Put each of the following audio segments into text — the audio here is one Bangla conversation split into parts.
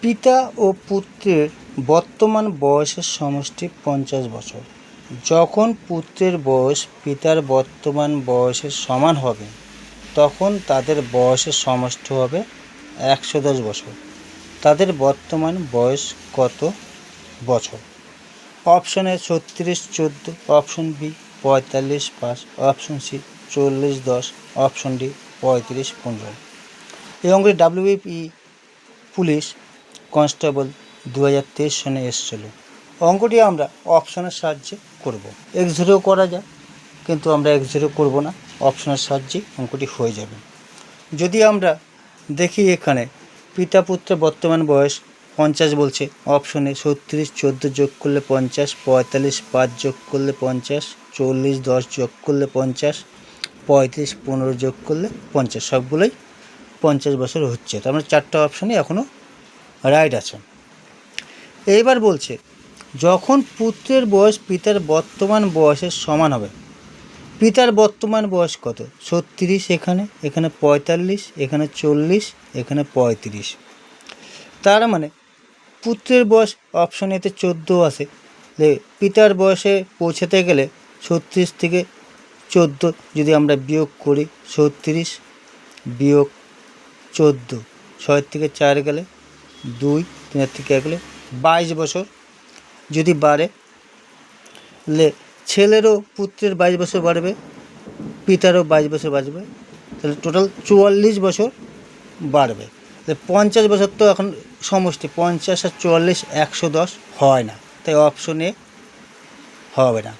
পিতা ও পুত্রের বর্তমান বয়সের সমষ্টি 50 বছর। যখন পুত্রের বয়স পিতার বর্তমান বয়সের সমান হবে তখন তাদের বয়সের সমষ্টি হবে 110 বছর। তাদের বর্তমান বয়স কত বছর? Option A 36, 14, option B 45, 5, option C 40, 10, option D 35, 15। এই অঙ্কটি WBPE পুলিশ কনস্টেবল 2023 সনে এসেছিল। অঙ্কটি আমরা অপশনের সাহায্যে করব। X0 করা যায়, কিন্তু আমরা X0 করব না, অপশনের সাহায্যে অঙ্কটি হয়ে যাবে। যদি আমরা দেখি এখানে পিতা পুত্রের বর্তমান বয়স 50 বলছে, অপশনে 36, 14 যোগ করলে 50, 45, 5 যোগ করলে 50, 40, 10 যোগ করলে 50, 35, 15 যোগ করলে 50, সবগুলোই 50 বছর হচ্ছে। তার মানে 4টা অপশানই এখনও রাইট আছে। এইবার বলছে যখন পুত্রের বয়স পিতার বর্তমান বয়সের সমান হবে। পিতার বর্তমান বয়স কত? 36, এখানে 45, এখানে 40, এখানে 35। তার মানে পুত্রের বয়স অপশন এতে 14 আসে। পিতার বয়সে পৌঁছাতে গেলে 36 থেকে 14 যদি আমরা বিয়োগ করি, 36 বিয়োগ 14, 6 থেকে 4 গেলে 2, 3 থেকে 1 গেলে 22 বছর যদি বাড়ে, ছেলেরও পুত্রের 22 বছর বাড়বে, পিতারও 22 বছর বাড়বে, তাহলে টোটাল 44 বছর বাড়বে। 50 বছর তো এখন সমষ্টি, 50 আর 44 110 হয় না, তাই অপশন এ হবে না।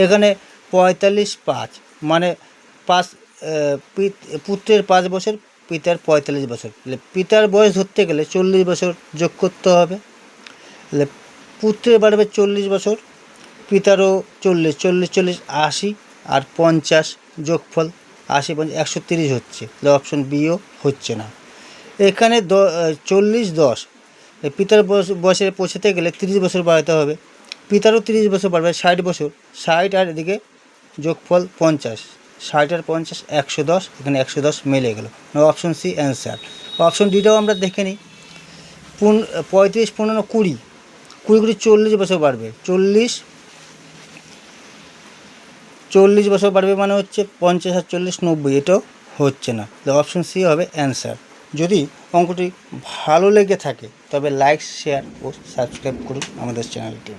এখানে 45, 5 মানে 5, পুত্রের 5 বছর, পিতার 45 বছর। পিতার বয়স ধরতে গেলে 40 বছর যোগ করতে হবে, পুত্রের বাড়বে 40 বছর, পিতারও 40, 40, 40, 80 আর 50 যোগফল 80, 50, 130 হচ্ছে। অপশন বিও হচ্ছে না। এখানে 40, 10 পিতার বয়সে পৌঁছাতে গেলে 30 বছর বাড়াতে হবে, পিতারও 30 বছর বাড়বে, 60 বছর, 60 আর এদিকে যোগফল 50, 60 আর 50 110, এখানে 110 মিলে গেল। Option C answer. অপশন ডিটাও আমরা দেখে নিই। 35, 15, 20, 20 40 বছর বাড়বে, 40 বছর বাড়বে মানে হচ্ছে 50 আর 40 90, এটাও হচ্ছে না। অপশন সি হবে অ্যান্সার। যদি অঙ্কটি ভালো লেগে থাকে তবে লাইক, শেয়ার ও সাবস্ক্রাইব করুন আমাদের চ্যানেলটি।